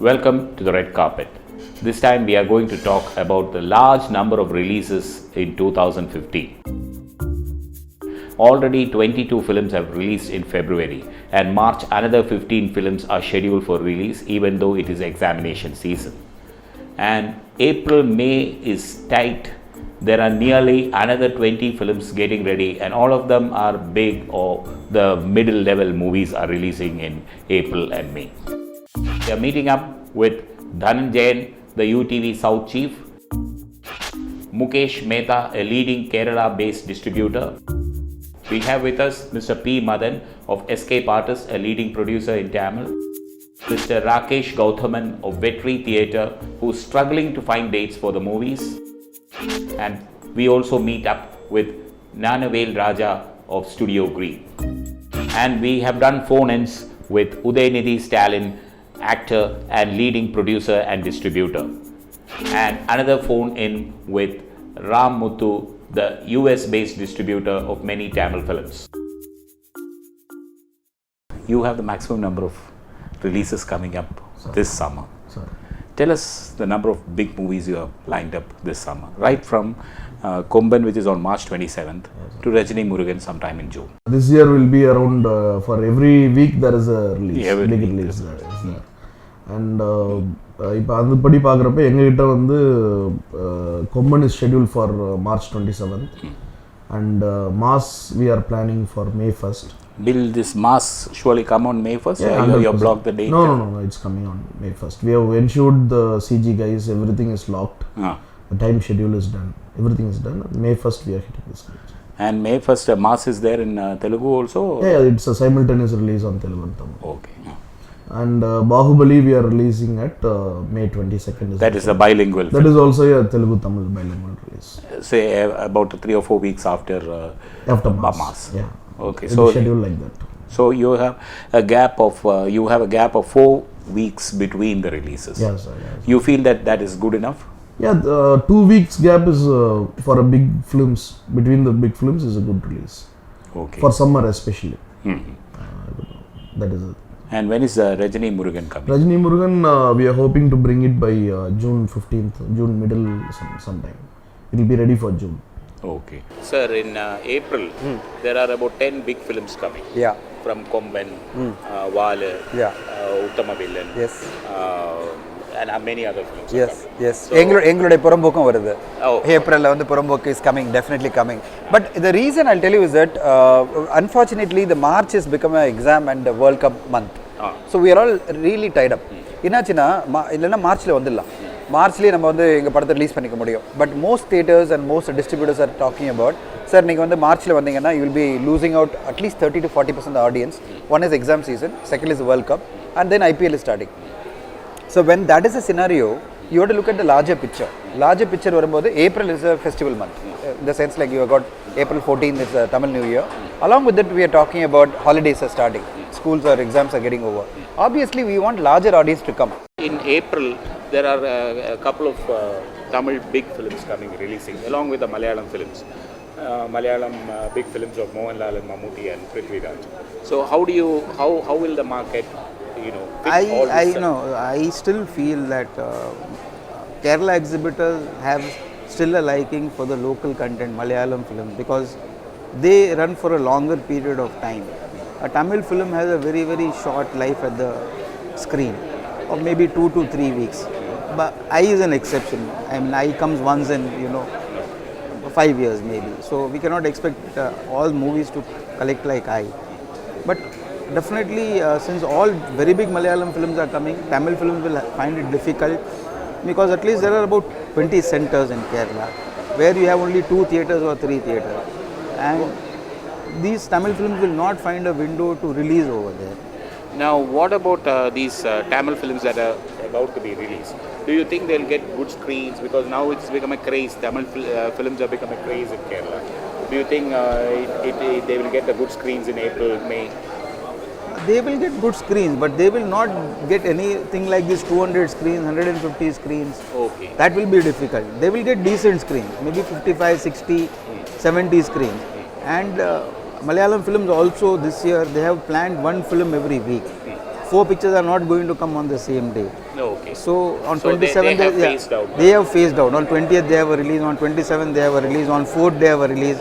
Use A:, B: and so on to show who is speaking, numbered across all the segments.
A: Welcome to the red carpet. This time we are going to talk about the large number of releases in 2015. Already 22 films have released in February, and March another 15 films are scheduled for release even though it is examination season. And April-May is tight. There are nearly another 20 films getting ready, and all of them are big or the middle level movies are releasing in April and May. We are meeting up with Dhananjayan, the UTV South Chief, Mukesh Mehta, a leading Kerala-based distributor. We have with us Mr. P. Madan of Escape Artists, a leading producer in Tamil. Mr. Rakesh Gauthaman of Vetri Theatre, who is struggling to find dates for the movies. And we also meet up with Nanavel Raja of Studio Green. And we have done phone-ins with Udaynidhi Stalin, actor and leading producer and distributor. And another phone-in with Ram Muthu, the US-based distributor of many Tamil films. You have the maximum number of releases coming up this summer. Tell us the number of big movies you have lined up this summer, right from Komban, which is on March 27th, to Rajini Murugan sometime in June.
B: This year will be around, for every week there is a release, big release there. And இப்போ அதுபடி பார்க்குறப்ப எங்ககிட்ட வந்து கொம்பன் is scheduled for March 27th and Mass we are planning for May 1st.
A: Will this Mass surely come on May 1st?
B: Yeah,
A: or you have blocked the date?
B: No, it's coming on May 1st. We have ensured the CG guys, everything is locked. The time schedule is done. Everything is done. May 1st we are hitting this stage.
A: And May 1st Mass is there in Telugu also?
B: Yeah, it's a simultaneous release on Telugu and Tamil.
A: Okay.
B: And Bahubali we are releasing at May 22nd.
A: That is a bilingual film.
B: That is also a Telugu Tamil bilingual release.
A: Say about 3 or 4 weeks after Mass.
B: Yeah.
A: Okay.
B: It's
A: so
B: scheduled like that.
A: So you have a gap of 4 weeks between the releases.
B: Yes, sir. Yes.
A: You feel that is good enough?
B: Yeah, 2 weeks gap is for a big films, between the big films is a good release.
A: Okay.
B: For summer especially. That is it.
A: And when is Rajini Murugan coming?
B: Rajini Murugan, we are hoping to bring it by June 15th, June middle sometime. It will be ready for June.
A: Okay. Sir, in April, there are about 10 big films coming.
C: Yeah.
A: From Komban, Wale, Uttama Villan.
C: Yes.
A: And many other films.
C: Yes. எங்களுடைய புறம்போக்கும் வருது. April வந்து புறம்போக்கு is coming, definitely coming. But the reason I'll tell you is that unfortunately the March has become an exam and a World Cup month. So we are all really tied up. என்னாச்சுன்னா இல்லைன்னா மார்ச்ல வந்துடலாம். மார்ச்லேயே நம்ம வந்து எங்கள் படத்தை release பண்ணிக்க முடியும். But most theatres and most distributors R talking about sir நீங்கள் வந்து மார்ச்சில் வந்தீங்கன்னா you will be losing out at least 30 to 40% audience. One is exam season, second is world cup, and then IPL is starting. So when that is a scenario, you have to look at the larger picture. Larger picture வரும்போது April is a festival month. In the sense like you have got April 14th is Tamil New Year. Along with that we are talking about holidays are starting. Schools or exams are getting over. Obviously we want larger audience to come.
A: In April, there are a couple of Tamil big films coming, releasing, along with the Malayalam films. Malayalam big films of Mohanlal and Mammootty and Prithviraj. So how will the market,
D: I still feel that Kerala exhibitors have still a liking for the local content, Malayalam film, because they run for a longer period of time. A Tamil film has a very, very short life at the screen of maybe 2 to 3 weeks. But I is an exception. I mean, I comes once in 5 years maybe. So we cannot expect all movies to collect like I. But definitely, since all very big Malayalam films are coming, Tamil films will find it difficult, because at least there are about 20 centers in Kerala where you have only 2 theatres or 3 theatres, and these Tamil films will not find a window to release over there.
A: Now, what about these Tamil films that are about to be released? Do you think they'll get good screens? Because now it's become a craze. Tamil films have become a craze in Kerala. Do you think they will get the good screens in April, May?
D: They will get good screens, but they will not get anything like this 200 screens, 150 screens.
A: Okay.
D: That will be difficult. They will get decent screens, maybe 55, 60, 70 screens. And Malayalam films also this year, they have planned one film every week. 4 pictures are not going to come on the same day.
A: Okay.
D: So on
A: So they
D: 27th
A: have phased out.
D: they have phased out. On 20th they have a release. On 27th they have a release. On 4th they have a release.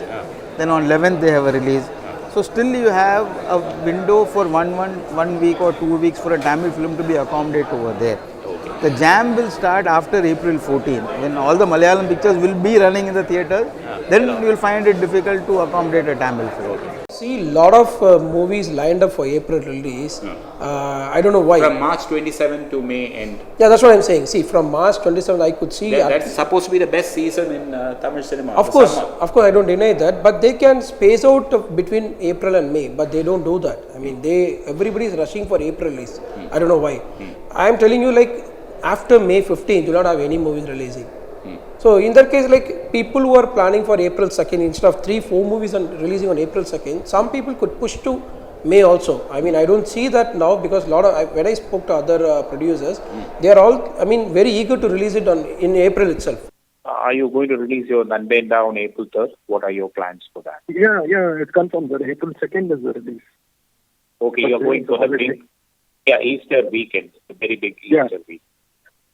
D: Then on 11th they have a release. So still you have a window for 1 week or 2 weeks for a Tamil film to be accommodated over there.
A: Okay.
D: The jam will start after April 14, when all the Malayalam pictures will be running in the theatres. Then you will find it difficult to accommodate a Tamil film.
E: See, lot of movies lined up for April release. I don't know why.
A: From March 27 to May end.
E: Yeah, that's what I'm saying. See, from March 27, I could see.
A: That's supposed to be the best season in Tamil cinema.
E: Of course, I don't deny that. But they can space out between April and May. But they don't do that. I mean, everybody is rushing for April release. I don't know why. I'm telling you, like after May 15, you will not have any movies releasing. So in that case, like people who are planning for April 2nd, instead of 3-4 movies releasing on April 2nd, some people could push to May also. I mean, I don't see that now because when I spoke to other producers, they are all, I mean, very eager to release it in April itself.
A: Are you going to release your Nanbenda on April 3rd? What are your plans for that?
F: Yeah, it's confirmed that April 2nd is the release.
A: Okay, you're going for the big, Easter weekend, a very big Easter week.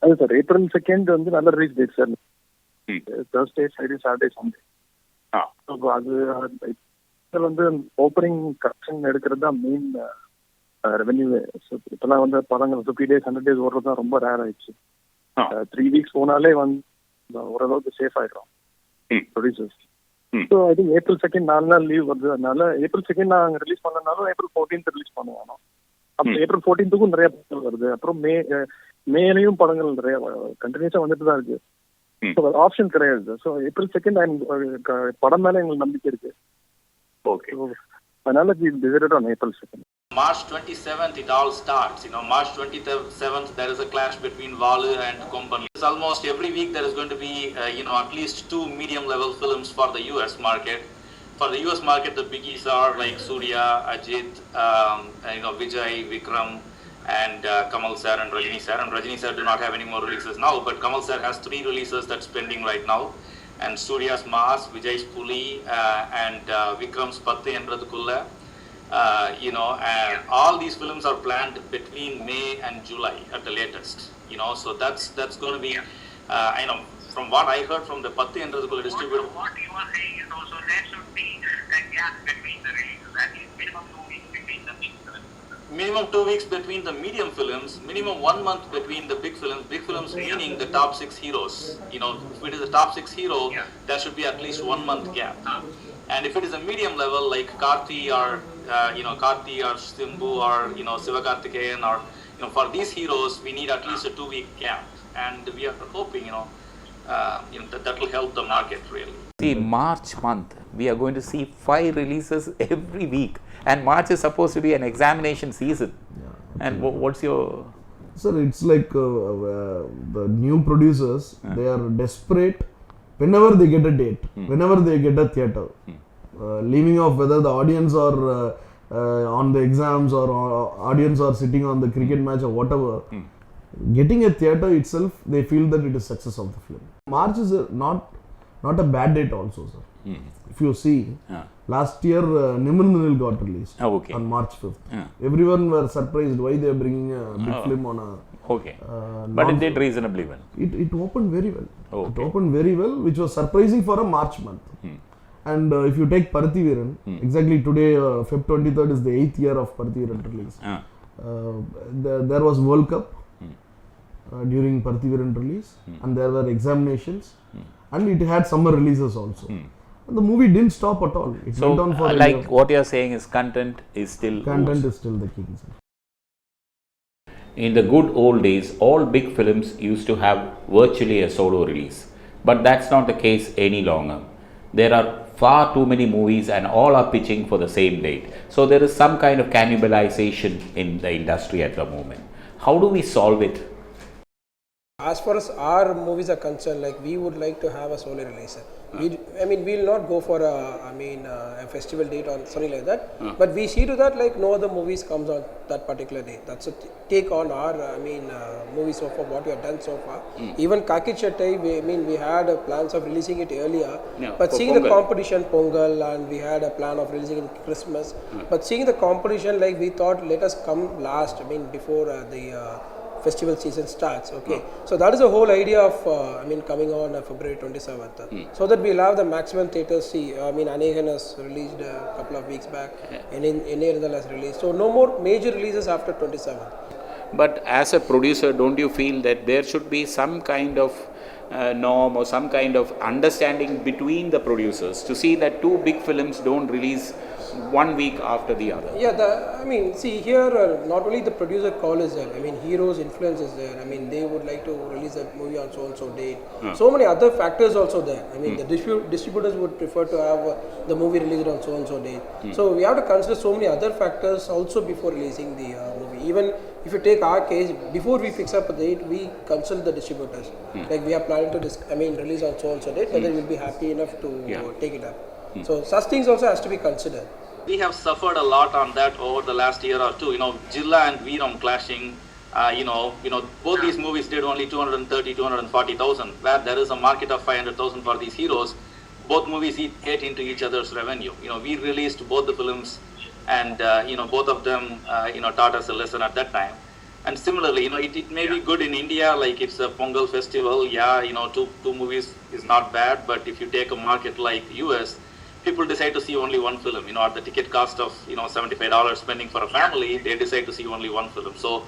F: Sir, April 2nd வந்து நல்ல release date sir. Thursday, Friday, Saturday, Sunday. So அது வந்து opening collection எடுக்கிறது தான் main revenue. இப்பெல்லாம் வந்து படங்கள் 50 days 100 days ஓடுறது தான் ரொம்ப ரேர் ஆயிடுச்சு. 3 weeks போனாலே வந்து ஓரளவுக்கு சேஃப் ஆயிடும் producers. So I think April 2nd 4 நாள் லீவ் வருது. அதனால April 2nd நாங்கள் ரிலீஸ் பண்ணனாலும் April 14th ரிலீஸ் பண்ணுவோம். அப்புறம் April 14th நிறைய படங்கள் வருது. அப்புறம் மேலையும் படங்கள் நிறைய கண்டினியூஸா வந்துட்டு தான் இருக்கு. ஆப்ஷன் கிடையாது. ஸோ April 2nd படம் மேல எங்களுக்கு நம்பிக்கை இருக்கு.
A: Okay.
F: அதனால we decided on April 2nd.
A: March 27th it all starts. March 27th there is a clash between Valu and Kompany. It's almost every week there is going to be at least 2 medium level films for the US market. For the US market, the biggies are like Surya, Ajit, Vijay, Vikram, and Kamal sir and Rajini sir. And Rajini sir do not have any more releases now, but Kamal sir has 3 releases that's pending right now. And Surya's Maas, Vijay's Puli, and Vikram's Patte Endradukulla. And all these films are planned between May and July at the latest. So that's going to be, from what I heard from the Patte Endradukulla distributor.
G: What you are saying is also there should be a gap between the releases, at least minimum 2 weeks between the big films.
A: Minimum 2 weeks between the medium films, minimum 1 month between the big films. Big films meaning the top 6 heroes. If it is the top 6 hero, there should be at least 1 month gap. And if it is a medium level like Karthi or Simbu or Sivakarthikeyan or for these heroes we need at least a 2-week gap, and we are hoping that will help the market really. See, March month we are going to see 5 releases every week, and March is supposed to be an examination season. And what's your...
B: Sir, it's like the new producers, they are desperate whenever they get a date, whenever they get a theatre, leaving off whether the audience are on the exams or audience are sitting on the cricket match or whatever. Getting a theatre itself, they feel that it is success of the film. March is not a bad date also, sir. If you see, last year Nimrindhanil got released on March 5th. Everyone were surprised why they are bringing a big film on a...
A: Okay. But it did reasonably well.
B: It opened very well. It opened very well, which was surprising for a March month. And if you take Parathiveeran, exactly today, Feb 23rd is the 8th year of Parathiveeran release. There was World Cup during Parathiveeran release, and there were examinations, and it had summer releases also. And the movie didn't stop at all. It went on for
A: like what you are saying is content is still
B: the king, sir.
A: In the good old days, all big films used to have virtually a solo release, but that's not the case any longer. There are far too many movies and all are pitching for the same date. So there is some kind of cannibalization in the industry at the moment. How do we solve it?
E: As far as our movies are concerned, like we would like to have a solo release. We will not go for a festival date or something like that. But we see to that like no other movies comes on that particular day. That's a take on our movies so far, what we have done so far. Even Kaki Chettai, we had plans of releasing it earlier. But seeing Pongal. The competition Pongal, and we had a plan of releasing it Christmas. But seeing the competition, like we thought, let us come last. Before the festival season starts. Okay, so that is the whole idea of coming on February 27th, so that we'll have the maximum theaters see. Anegan has released a couple of weeks back, and Innirundal has released. So no more major releases after 27th.
A: But as a producer, don't you feel that there should be some kind of norm or some kind of understanding between the producers to see that two big films don't release 1 week after the other?
E: Yeah, see here, not only the producer call is there, heroes influence is there. They would like to release a movie on so and so date. So many other factors also there. The distributors would prefer to have the movie released on so and so date. So we have to consider so many other factors also before releasing the movie. Even if you take our case, before we fix up a date, we consult the distributors. Like we are planning to release on so and so date, whether we'll be happy enough to take it up. So such things also has to be considered.
H: We have suffered a lot on that over the last year or two. Jilla and Veeram clashing. Both these movies did only 230, 240,000. Where there is a market of 500,000 for these heroes, both movies ate into each other's revenue. We released both the films, and both of them taught us a lesson at that time. And similarly, it may be good in India, like it's a Pongal festival. Two movies is not bad, but if you take a market like US, people decide to see only one film. At the ticket cost of $75 spending for a family, they decide to see only one film. So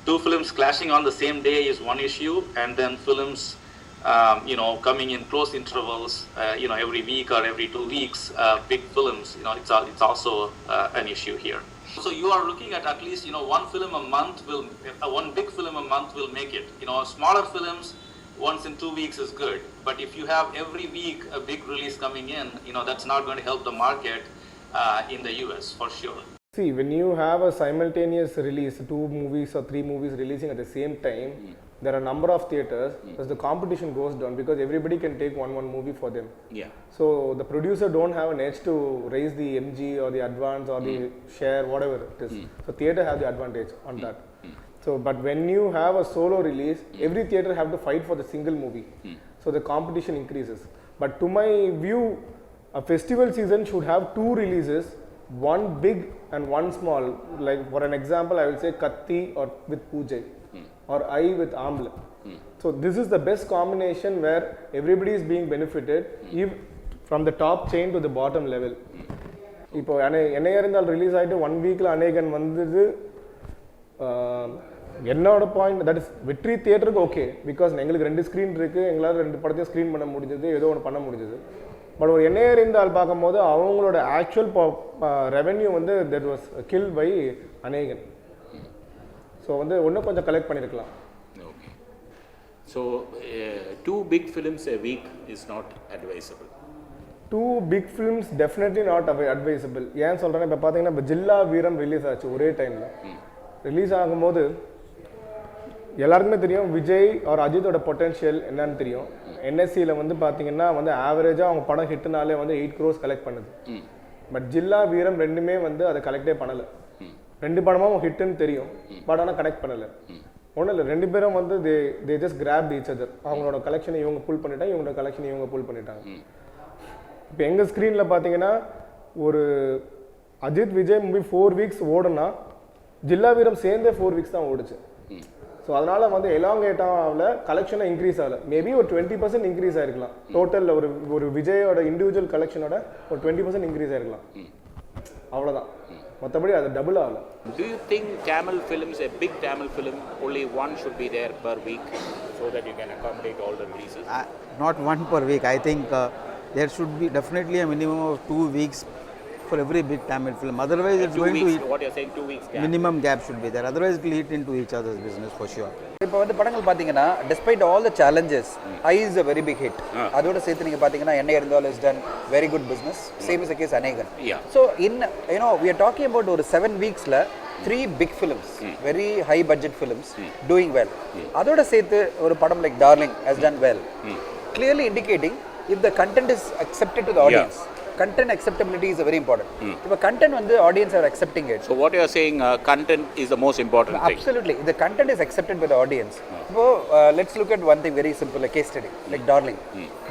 H: two films clashing on the same day is one issue, and then films coming in close intervals, every week or every 2 weeks, big films, it's also an issue here. So you are looking at least one film a month one big film a month will make it. Smaller films once in 2 weeks is good, but if you have every week a big release coming in, that's not going to help the market in the US for sure.
I: See, when you have a simultaneous release, 2 movies or 3 movies releasing at the same time, there are a number of theaters, as the competition goes down, because everybody can take one movie for them.
A: Yeah.
I: So the producer don't have an edge to raise the MG or the advance or the share, whatever it is. So theater have the advantage on that. So, but when you have a solo release, every theater have to fight for the single movie. So the competition increases. But to my view, a festival season should have 2 releases, one big and one small. Like for an example, I will say Katti or with Poojai, or I with Amla. So this is the best combination where everybody is being benefited, from the top chain to the bottom level. இப்போ என்னையறிந்தால் release ஆகிட்டு 1 வீக்கில் அநேகன் வந்தது. என்னோட point that is வெற்றி தியேட்டருக்கு okay, because எங்களுக்கு 2 screen இருக்குது, எங்களால் 2 படத்தையும் ஸ்க்ரீன் பண்ண முடிஞ்சது, ஏதோ ஒன்று பண்ண முடிஞ்சது. பட் ஒரு என்னையறிந்தால் பார்க்கும்போது அவங்களோட actual revenue that was kill by Anegan. So இன்னும் கொஞ்சம் கலெக்ட் பண்ணியிருக்கலாம்.
A: Okay. So 2 big films a week is not advisable.
I: 2 big films definitely not advisable. ஏன் சொல்கிறேன்னா, இப்போ பார்த்தீங்கன்னா இப்போ ஜில்லா வீரம் ரிலீஸ் ஆச்சு ஒரே டைமில். ரிலீஸ் ஆகும்போது எல்லாருக்குமே தெரியும் விஜய் ஒரு அஜித்தோட பொட்டென்ஷியல் என்னன்னு தெரியும். என்எஸ்சியில் பார்த்தீங்கன்னா ஆவரேஜாக அவங்க படம் ஹிட்னாலே 8 crores கலெக்ட் பண்ணுது. பட் ஜில்லா வீரம் ரெண்டுமே அதை கலெக்டே பண்ணலை. 2 படமும் ஹிட்டுன்னு தெரியும், பட் ஆனால் கனெக்ட் பண்ணலை. ஒன்றும் இல்லை, 2 பேரும் they just graph each other. அவங்களோட கலெக்ஷனை இவங்க புல் பண்ணிட்டாங்க, இவங்களோட கலெக்ஷனை இவங்க புல் பண்ணிட்டாங்க. இப்போ எங்கள் ஸ்க்ரீனில் பார்த்தீங்கன்னா ஒரு அஜித் விஜய் மூவி 4 weeks ஓடுனா, ஜில்லா வீரம் சேர்ந்தே 4 weeks தான் ஓடுச்சு. ஸோ அதனால் எலாங்கேட் ஆகல, கலெக்ஷனை இன்க்ரீஸ் ஆகலை. மேபி ஒரு 20% இன்க்ரீஸ் ஆகிருக்கலாம். டோட்டலில் ஒரு விஜயோட இண்டிவிஜுவல் கலெக்ஷனோட ஒரு 20% இன்க்ரீஸ் ஆகிருக்கலாம். அவ்வளோதான், மற்றபடி அது டபுள் ஆகலை.
A: Do you think Tamil films, a big Tamil film, only one should be there per week so that you can accommodate all the releases?
D: Not one per week. I think there should be definitely a minimum of 2 weeks for every big Tamil film. Otherwise, it's going to eat.
A: What you're saying, 2 weeks gap.
D: Minimum gap should be there. Otherwise, it will eat into each other's business for sure.
C: இப்போ படங்கள் பார்த்தீங்கன்னா, despite all the challenges, I is a very big hit. அதோட சேர்த்து நீங்கள் பார்த்தீங்கன்னா, என்ன இருந்தாலும் is done very good business. Same is the case Anegan. So in we are talking about ஒரு 7 weeksல 3 big films, very high budget films doing well. அதோட சேர்த்து ஒரு படம் like Darling has done well, clearly indicating if the content is accepted to the audience. Content acceptability is very important. If a content audience are accepting it.
A: So what you are saying, content is the most important thing.
C: Absolutely. If the content is accepted by the audience. So let's look at one thing very simple, a case study like Darling.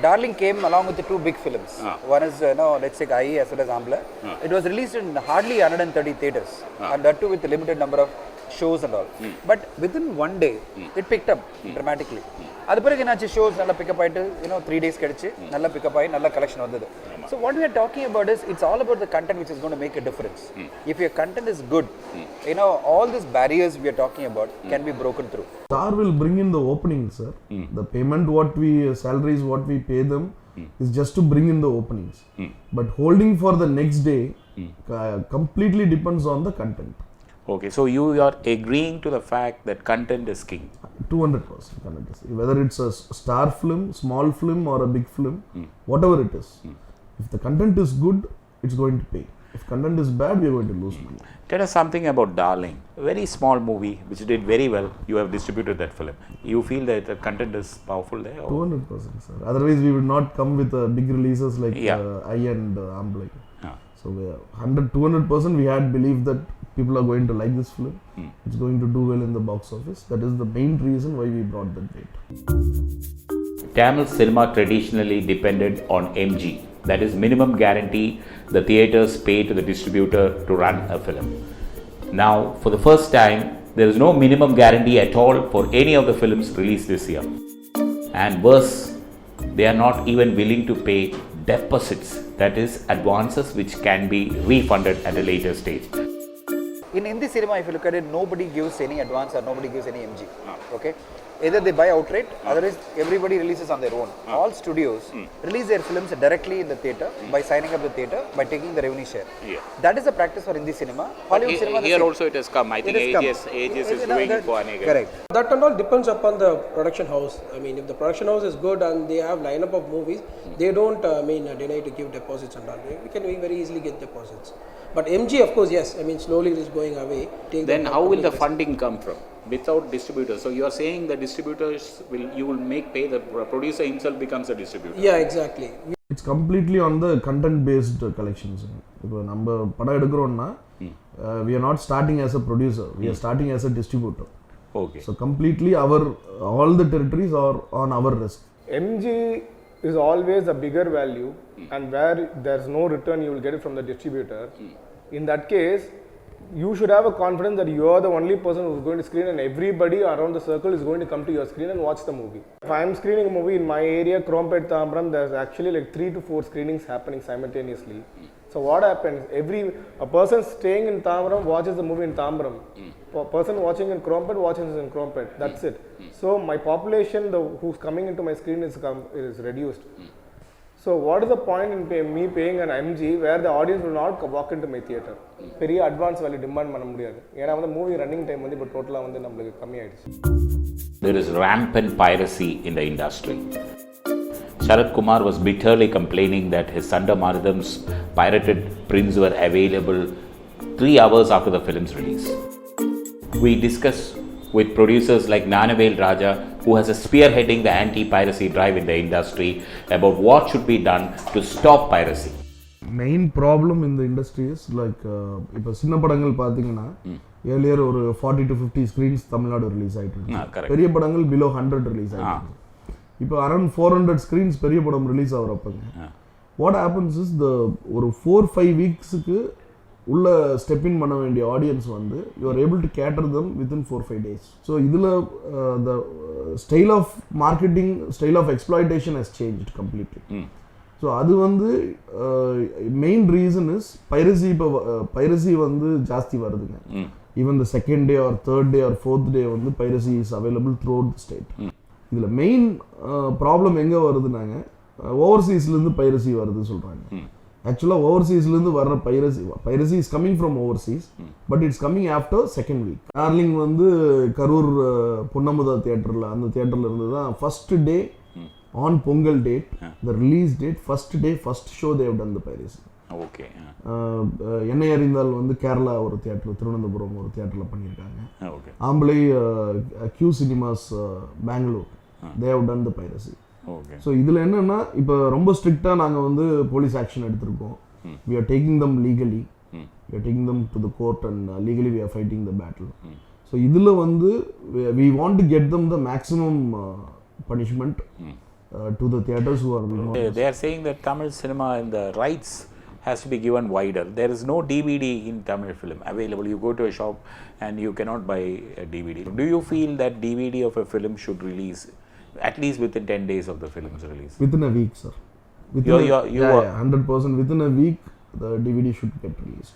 C: Darling came along with the 2 big films. One is let's take I as well as Ambla. It was released in hardly 130 theaters, and that too with a limited number of shows and all. But within one day, it picked up dramatically. அது பிறகு என்னாச்சு, shows நல்லா pickup ஆகிட்டு 3 days கழிச்சு நல்லா pickup ஆகி நல்ல collection வந்தது. So what we are talking about is it's all about the content which is gone to make a difference. If your content is good, all this barriers we are talking about can be broken through.
B: Star will bring in the opening, sir. The payment, what we salaries, what we pay them is just to bring in the openings. But holding for the next day completely depends on the content.
A: Okay, so you are agreeing to the fact that content is king.
B: 200% content is. Whether it's a star film, small film or a big film, whatever it is. If the content is good, it's going to pay. If content is bad, we are going to lose money.
A: Tell us something about Darling. A very small movie which did very well. You have distributed that film. You feel that the content is powerful there?
B: 200%, sir. Otherwise, we would not come with big releases like I and Amblai. So 200% we had believed that people are going to like this film. It's going to do well in the box office. That is the main reason why we brought that date.
A: Tamil cinema traditionally depended on MG, that is minimum guarantee the theatres pay to the distributor to run a film. Now, for the first time, there is no minimum guarantee at all for any of the films released this year. And worse, they are not even willing to pay deposits, that is advances which can be refunded at a later stage.
C: In Hindi cinema, if you look at it, nobody gives any advance or nobody gives any MG. Okay? Either they buy outright, otherwise everybody releases on their own. All studios release their films directly in the theatre by signing up the theatre, by taking the revenue share. That is the practice for Hindi cinema. Hollywood cinema
A: here also it has come. I think Aegis is doing it for Anega.
C: Correct.
E: That and all depends upon the production house. I mean, if the production house is good and they have lineup of movies, they don't deny to give deposits and all. We can very easily get deposits. But MG, of course, yes. I mean, slowly it is going away.
A: Then how will the funding come from? Without distributors. So you are saying the distributors you will make pay, the producer himself becomes a distributor.
E: Yeah, exactly.
B: It's completely on the content based collections. இப்போ நம்ம படம் எடுக்கிறோம்னா we are not starting as a producer, we are starting as a distributor.
A: Okay.
B: So completely all the territories are on our risk.
I: MG is always a bigger value, and where there's no return, you will get it from the distributor. In that case, you should have a confidence that you are the only person who is going to screen, and everybody around the circle is going to come to your screen and watch the movie. If I am screening a movie in my area, Krompet, Tambaram, there's actually like 3 to 4 screenings happening simultaneously. So what happens? A person staying in Tambaram watches the movie in Tambaram. A person watching in Krompet watches in Krompet. That's it. So my population, who's coming into my screen is reduced. So what is the point in me paying an MG where the audience will not walk into my theatre? பெரிய advance value demand பண்ண முடியாது. ஏன்னா movie running time இப்போ டோட்டலாக நம்மளுக்கு கம்மியாயிடுச்சு.
A: There is rampant piracy in the industry. Sharat Kumar was bitterly complaining that his Sandamaridam's pirated prints were available 3 hours after the film's release. We discuss with producers like Nanavel Raja, who has a spearheading the anti-piracy drive in the industry, about what should be done to stop piracy.
B: Main problem in the industry is like இப்போ சின்ன படங்கள் பார்த்தீங்கன்னா earlier ஒரு 40 to 50 screens Tamil Nadu release ஆயிட்டு, பெரிய படங்கள் below 100 release ஆயிட்டு. இப்போ அரௌண்ட் 400 screens பெரிய படம் ரிலீஸ் ஆகிறப்பங்க what happens is ஒரு 4-5 weeksக்கு உள்ள ஸ்டெப் இன் பண்ண வேண்டிய ஆடியன்ஸ் வந்து you are able to cater them within 4-5 days. So இதில் the style of marketing, style of exploitation has changed completely. So அது வந்து மெயின் ரீசன் இஸ் பைரசி. இப்போ piracy வந்து ஜாஸ்தி வருதுங்க. Even the second day or third day or fourth day வந்து piracy is available throughout the state. இதில் main problem எங்கே வருதுனாங்க, ஓவர்சீஸ்லேருந்து பைரசி வருதுன்னு சொல்கிறாங்க. ஆக்சுவலாக ஓவர்சீஸ்லேருந்து வர்ற piracy is coming from overseas, but it's coming after second week. Darling வந்து கரூர் பொன்னமுதா தியேட்டரில், அந்த தியேட்டரில் இருந்து தான் first day on Pongal date, the release date, first day first show they've done the piracy.
A: Okay.
B: Yennai Arindhaal வந்து கேரளா ஒரு தியேட்டர், திருவனந்தபுரம் ஒரு தியேட்டரில் பண்ணியிருக்காங்க.
A: Okay.
B: Aambala Q cinemas Bangalore, they've done the piracy. So இதில் என்னென்னா இப்போ ரொம்ப ஸ்ட்ரிக்டாக நாங்கள் வந்து போலீஸ் ஆக்ஷன் எடுத்திருக்கோம். We are taking them legally, we are taking them to the court and legally we are fighting the battle. So இதில் வந்து we want to get them the maximum punishment to the theatres who are.
A: They are saying that Tamil cinema and the rights has to be given wider. There is no DVD in Tamil film available. You go to a shop and you cannot buy a DVD. Do you feel that DVD of a film should release at least within 10 days of the film's release?
B: Within a week, sir. Within
A: You are
B: 100%. Within a week, the DVD should get released.